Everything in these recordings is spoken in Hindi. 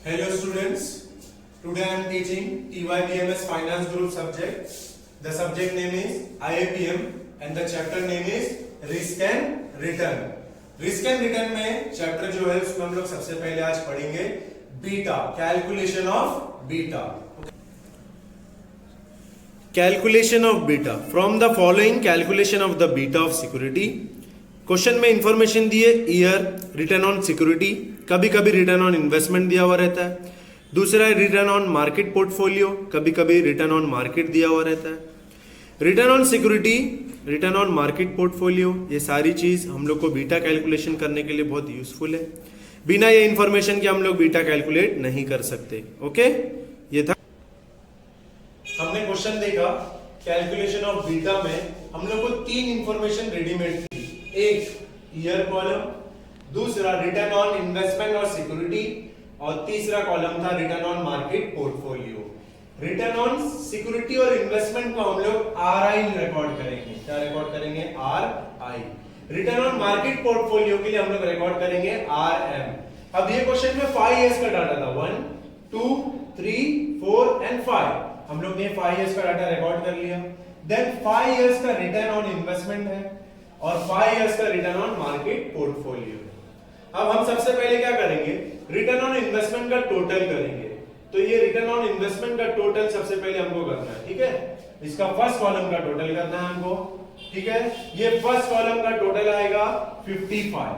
Hello students, today I am teaching TYBMS Finance Group subject. The subject name is IAPM and the chapter name is Risk and Return. Risk and Return में chapter जो है उसमें हम लोग सबसे पहले आज पढ़ेंगे beta, calculation of beta. Calculation of beta. From the following calculation of the beta of security. Question में इंफॉर्मेशन दिए ईयर, रिटर्न ऑन सिक्योरिटी, कभी कभी रिटर्न ऑन इन्वेस्टमेंट दिया हुआ रहता है. दूसरा है रिटर्न ऑन मार्केट पोर्टफोलियो, कभी कभी रिटर्न ऑन मार्केट दिया हुआ रहता है. Return on security, return on market portfolio, ये सारी चीज हम लोग को बीटा कैलकुलेशन करने के लिए बहुत यूजफुल है. बिना ये इंफॉर्मेशन के हम लोग बीटा कैलकुलेट नहीं कर सकते. ओके, ये था हमने क्वेश्चन देखा. कैलकुलेशन ऑफ बीटा में हम लोग को तीन इंफॉर्मेशन रेडीमेड थी. एक ईयर कॉलम, दूसरा रिटर्न ऑन इन्वेस्टमेंट और सिक्योरिटी, और तीसरा कॉलम था return on market portfolio. Return on security और इन्वेस्टमेंट को हम लोग आरआई रिकॉर्ड करेंगे. क्या रिकॉर्ड करेंगे? RI. Return on market portfolio के लिए हम लोग रिकॉर्ड करेंगे आरएम. अब ये क्वेश्चन में 5 इयर्स का डाटा था. 1 2 3 4 एंड 5. हम लोग ने 5 इयर्स का डाटा रिकॉर्ड कर लिया. देन 5 इयर्स का रिटर्न ऑन इन्वेस्टमेंट है और 5 इयर्स का रिटर्न ऑन मार्केट पोर्टफोलियो. अब हम सबसे पहले क्या करेंगे? रिटर्न ऑन इन्वेस्टमेंट का टोटल करेंगे. तो ये रिटर्न ऑन इन्वेस्टमेंट का टोटल सबसे पहले हमको करना है. ठीक है, इसका फर्स्ट कॉलम का टोटल करना है हमको. ठीक है, ये फर्स्ट कॉलम का टोटल आएगा 55.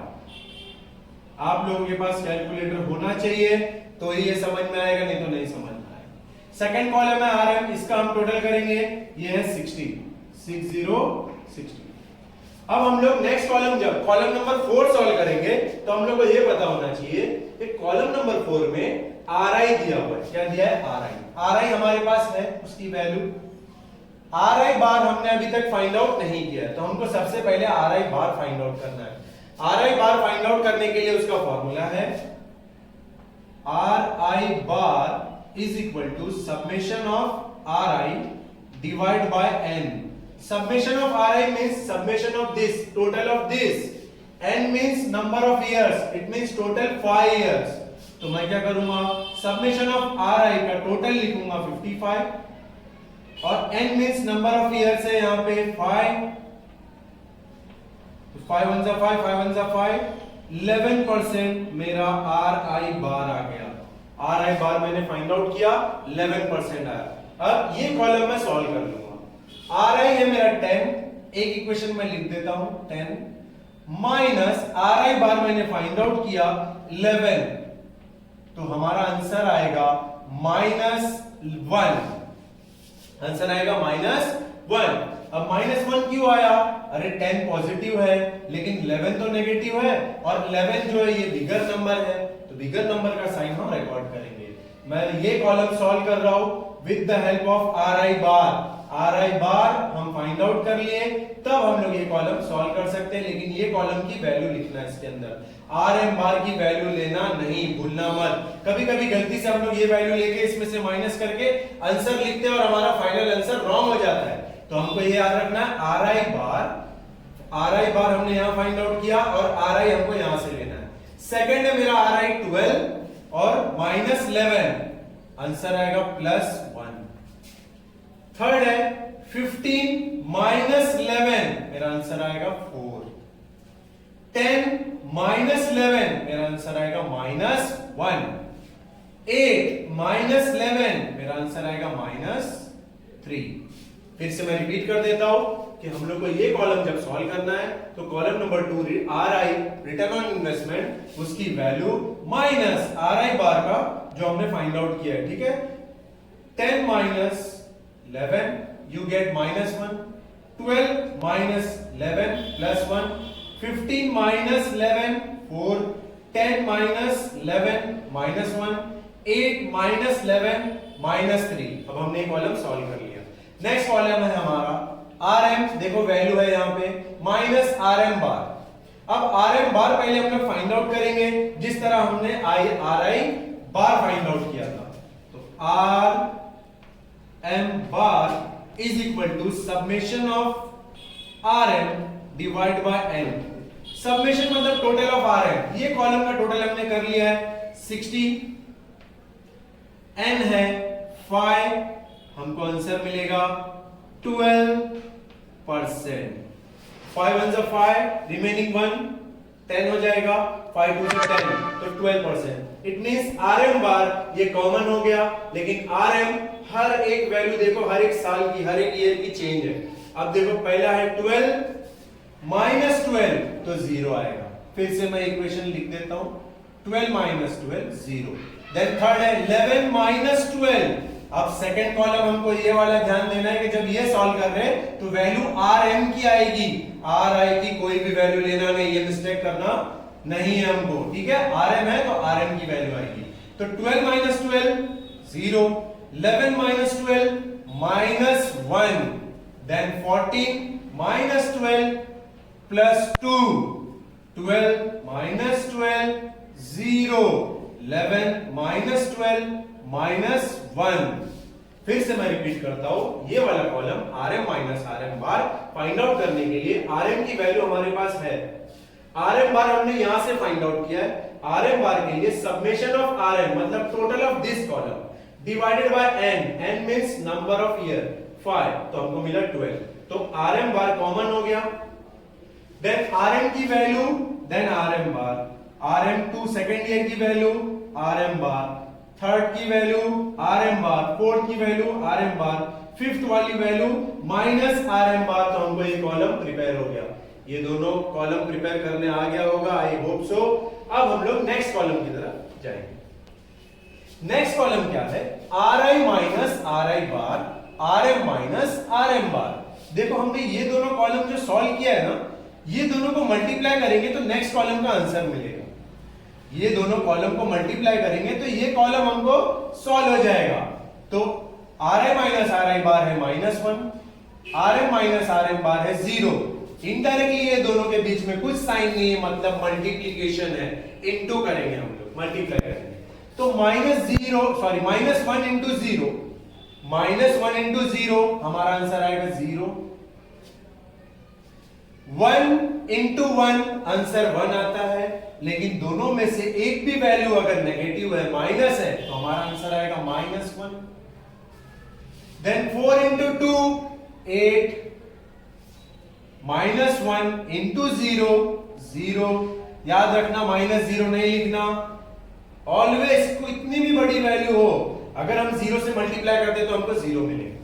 आप लोगों के पास कैलकुलेटर होना चाहिए तो ये समझ में आएगा, नहीं तो नहीं समझ में आएगा. सेकंड कॉलम है आरएम, इसका हम टोटल करेंगे. ये है 60. अब हम लोग नेक्स्ट कॉलम, जब कॉलम नंबर 4 सॉल्व करेंगे तो हम लोग को ये पता होना चाहिए कि कॉलम नंबर 4 में आरआई दिया हुआ है. क्या दिया है? आरआई. आरआई हमारे पास है, उसकी वैल्यू आरआई बार हमने अभी तक फाइंड आउट नहीं किया है, तो हमको सबसे पहले आरआई बार फाइंड आउट करना है. आरआई बार फाइंड आउट करने के लिए उसका फॉर्मूला है R I bar is equal to summation of R I divide by N. Summation of Ri means summation of this, total of this. N means number of years. It means total 5 years. तो मैं क्या करूंगा? Summation of Ri का total लिखूंगा 55 और N means number of years है यहाँ पे 5. 5 1 जा 5, 5 1 जा 5. 11% मेरा Ri बार आ गया. Ri बार मैंने फाइंड आउट किया, 11% आया. अब ये कॉलम मैं सॉल्व कर लूंगा. Ri है मेरा 10, एक इक्वेशन में लिख देता हूं 10 माइनस Ri बार मैंने फाइंड आउट किया 11, तो हमारा आंसर आएगा -1. आंसर आएगा -1. अब -1 क्यों आया? अरे 10 पॉजिटिव है लेकिन 11 तो नेगेटिव है और 11 जो है ये बिगर नंबर है, तो बिगर नंबर का साइन हम रिकॉर्ड करेंगे. मैं ये कॉलम सॉल्व कर रहा हूं with the help of Ri bar. Ri बार हम फाइंड आउट कर लिए, तब हम लोग ये कॉलम सॉल्व कर सकते हैं. लेकिन ये कॉलम की वैल्यू लिखना है इसके अंदर. Rm बार की वैल्यू लेना नहीं, भूलना मत. कभी कभी गलती से हम लोग ये वैल्यू लेके इसमें से माइनस करके आंसर लिखते हैं और हमारा फाइनल आंसर रॉन्ग हो जाता है. तो हमको ये याद रखना है Ri बार हमने यहां फाइंड आउट किया और Ri हमको यहां से लेना है. सेकंड है मेरा Ri 12 और -11, आंसर आएगा +1. थर्ड है 15 -11, मेरा आंसर आएगा 4. 10 -11, मेरा आंसर आएगा -1. 8 -11, मेरा आंसर आएगा -3. फिर से मैं रिपीट कर देता हूं कि हम लोग को ये कॉलम जब सॉल्व करना है तो column number 2 Ri return on investment, उसकी वैल्यू माइनस Ri बार का जो हमने फाइंड आउट किया है. ठीक है, 10 -11 you get -1. 12 -11 +1. 15 -11 4. 10 -11 -1. 8 -11 -3. अब हमने एक कॉलम सॉल्व कर लिया. नेक्स्ट कॉलम है हमारा Rm. देखो वैल्यू है यहाँ पे -Rm बार. अब Rm बार पहले हम लोग फाइंड आउट करेंगे जिस तरह हमने Ri बार फाइंड आउट किया था. तो Rm bar is equal to summation of Rm divided by N. Summation मतलब टोटल ऑफ Rm. ये कॉलम का टोटल हमने कर लिया है 60 n है 5, हमको आंसर मिलेगा 12%। 5 1 जा 5, रिमेनिंग 1 10 हो जाएगा, 5 2 से 10 तो 12%। इट मींस RM बार ये कॉमन हो गया, लेकिन RM हर एक वैल्यू देखो, हर एक साल की, हर एक ईयर की चेंज है। अब देखो पहला है 12 माइनस 12 तो 0 आएगा। फिर से मैं इक्वेशन लिख देता हूं, 12 माइनस 12 0। देन थर्ड है 11 माइनस 12। अब सेकंड कॉलम हमको ये वाला ध्यान देना है कि जब ये सॉल्व कर रहे हैं तो वैल्यू RM की आएगी, RI की कोई भी वैल्यू लेना नहीं, ये मिस्टेक करना नहीं है हमको, ठीक है। RM है तो RM की वैल्यू आएगी। तो 12 minus 12 0, 11 minus 12 minus 1, then 14 minus 12 plus 2, 12 minus 12 0, 11 minus 12 minus 1। फिर से मैं रिपीट करता हूं, ये वाला column RM minus RM bar find out करने के लिए RM की वैल्यू हमारे पास है, RM बार हमने यहां से फाइंड आउट किया है। RM बार के लिए समेशन ऑफ RM मतलब total of this column divided by n, n means number of year 5, तो हमको मिला 12। तो RM बार कॉमन हो गया। देन RM की वैल्यू, देन RM बार, RM2 सेकेंड ईयर की वैल्यू RM बार, थर्ड की वैल्यू RM बार, फोर्थ की वैल्यू RM बार, फिफ्थ वाली वैल्यू माइनस RM बार। तो हमको ये कॉलम प्रिपेयर हो गया, ये दोनों कॉलम प्रिपेयर करने आ गया होगा, आई होप सो। अब हम लोग नेक्स्ट कॉलम की तरफ जाएंगे। नेक्स्ट कॉलम क्या है, RI माइनस RI बार, RM माइनस RM बार। देखो हमने ये दोनों कॉलम जो सॉल्व किया है ना, ये दोनों को मल्टीप्लाई करेंगे तो नेक्स्ट कॉलम का आंसर मिलेगा। ये दोनों कॉलम को मल्टीप्लाई करेंगे तो ये कॉलम हमको सॉल्व हो जाएगा। तो RI माइनस RI बार है -1, RM माइनस RM बार है 0। इनडायरेक्टली ये दोनों के बीच में कुछ साइन नहीं है, मतलब मल्टीप्लीकेशन है, इनटू करेंगे हम लोग, मल्टीप्लाई करेंगे। तो -1 इंटू 0, -1 इंटू 0 हमारा आंसर आएगा 0। 1 इंटू 1 आंसर 1 आता है, लेकिन दोनों में से एक भी वैल्यू अगर नेगेटिव है, माइनस है, तो हमारा आंसर आएगा -1। Then 4 into 2 8, -1 into 0 0। याद रखना -0 नहीं लिखना, ऑलवेज इतनी भी बड़ी वैल्यू हो, अगर हम 0 से मल्टीप्लाई करते तो हमको 0 मिलेगा।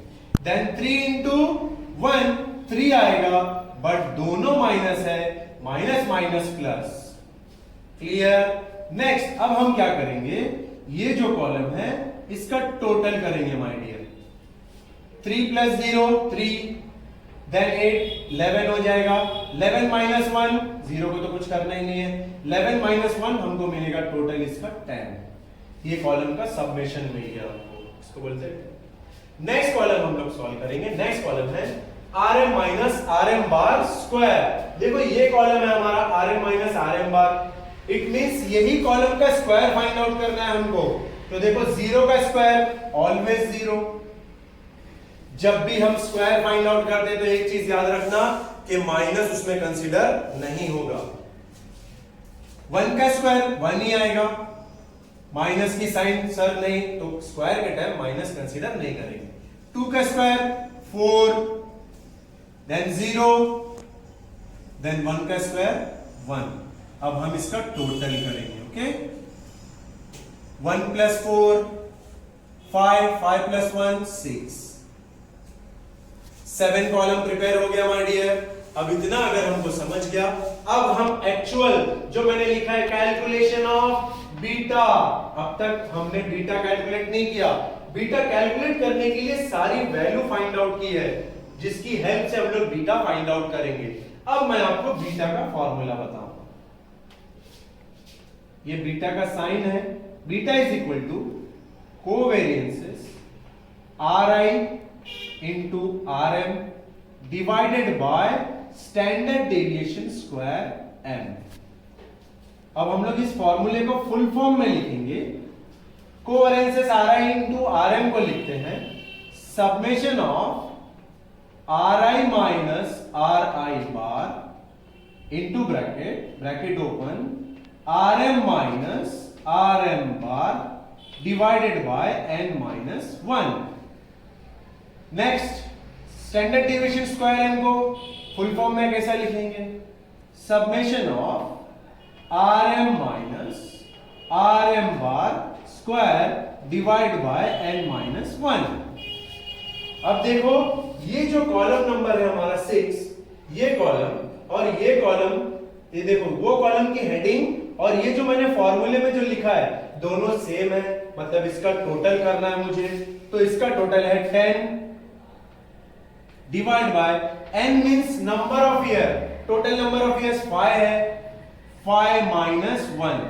देन 3 इंटू 1 3 आएगा, बट दोनों माइनस है, minus minus plus, clear. Next अब हम क्या करेंगे, ये जो कॉलम है इसका टोटल करेंगे माय डियर। 3 प्लस 0 3, देन 8 11 हो जाएगा। 11 माइनस 1, 0 को तो कुछ करना ही नहीं है, 11 माइनस 1 हमको मिलेगा टोटल इसका 10। ये कॉलम का सबमेशन मिल गया हमको, इसको बोलते हैं। नेक्स्ट कॉलम हम लोग सॉल्व करेंगे। नेक्स्ट कॉलम है RM minus RM bar square. देखो ये कॉलम है हमारा RM minus RM bar, it means यही कॉलम का स्क्वायर फाइंड आउट करना है हमको। तो देखो 0 का स्क्वायर ऑलवेज 0, जब भी हम स्क्वायर फाइंड आउट करते हैं तो एक चीज याद रखना कि माइनस उसमें कंसीडर नहीं होगा। 1 का स्क्वायर 1 ही आएगा, माइनस की साइन सर नहीं, तो स्क्वायर के टाइम माइनस कंसीडर नहीं करेंगे। 2 का स्क्वायर 4, देन 0, देन 1 का स्क्वायर 1। अब हम इसका टोटल करेंगे, okay. 1 plus 4 5, 5 plus 1 6, 7 column prepare हो गया माय डियर। अब इतना अगर हमको समझ गया, अब हम एक्चुअल जो मैंने लिखा है कैलकुलेशन ऑफ बीटा, अब तक हमने बीटा कैलकुलेट नहीं किया। बीटा कैलकुलेट करने के लिए सारी वैल्यू फाइंड आउट की है, जिसकी हेल्प से हम लोग बीटा फाइंड आउट करेंगे। अब मैं आपको बीटा का फॉर्मूला बताऊंगा। ये बीटा का साइन है, beta is equal to covariances RI into RM divided by standard deviation square m। अब हम लोग इस फॉर्मूले को फुल फॉर्म में लिखेंगे। कोवेरियंसेस RI इंटू RM को लिखते हैं summation of RI minus RI bar into bracket, bracket open, RM minus RM bar divided by n minus 1। Next standard deviation square n को फुल फॉर्म में कैसा लिखेंगे? Summation of rm minus rm bar square divide by n minus 1। अब देखो ये जो कॉलम नंबर है हमारा 6, ये कॉलम और ये कॉलम, ये देखो वो कॉलम की हेडिंग और ये जो मैंने फॉर्मूले में जो लिखा है दोनों सेम है, मतलब इसका टोटल करना है मुझे। तो इसका टोटल है 10 divide by n means number of year, total number of years 5 है, 5 minus 1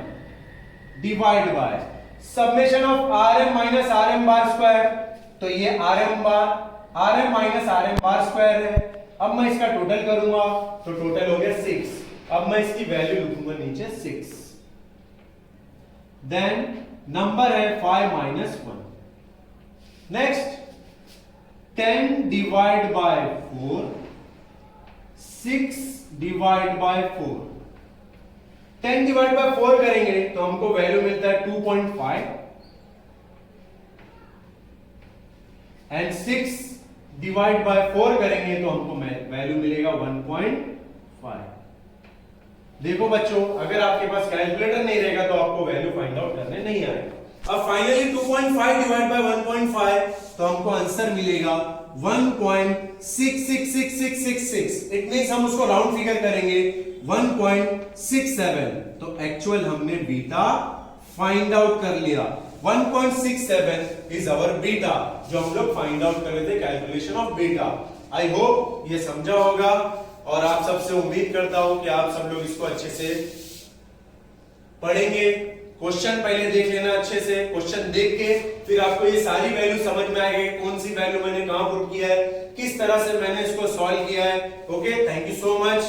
divide by summation of rm minus rm bar square. तो ये rm minus rm bar square है। अब मैं इसका टोटल करूंगा तो टोटल हो गया 6। अब मैं इसकी वैल्यू लिखूंगा नीचे 6। देन नंबर है 5 minus 1। Next 10 divide by 4, 6 divide by 4। 10 divide by 4 करेंगे तो हमको वैल्यू मिलता है 2.5 एंड 6 डिवाइड बाय 4 करेंगे तो हमको वैल्यू मिलेगा 1.5। देखो बच्चों, अगर आपके पास कैलकुलेटर नहीं रहेगा तो आपको वैल्यू फाइंड आउट करने नहीं आएगा। अब फाइनली 2.5 डिवाइड बाय 1.5 तो हमको आंसर मिलेगा 1.666666। इट मींस हम उसको राउंड फिगर करेंगे 1.67। तो एक्चुअल हमने बीटा फाइंड आउट कर लिया। 1.67 इज अवर बीटा, जो हम लोग फाइंड आउट कर रहे थे, calculation of beta. I hope ये समझा होगा और आप सबसे उम्मीद करता हूं कि आप सब लोग इसको अच्छे से पढ़ेंगे। क्वेश्चन पहले देख लेना अच्छे से, क्वेश्चन देख के फिर आपको ये सारी वैल्यू समझ में आएगी, कौन सी वैल्यू मैंने कहां पुट किया है, किस तरह से मैंने इसको सॉल्व किया है। Okay, thank you so much.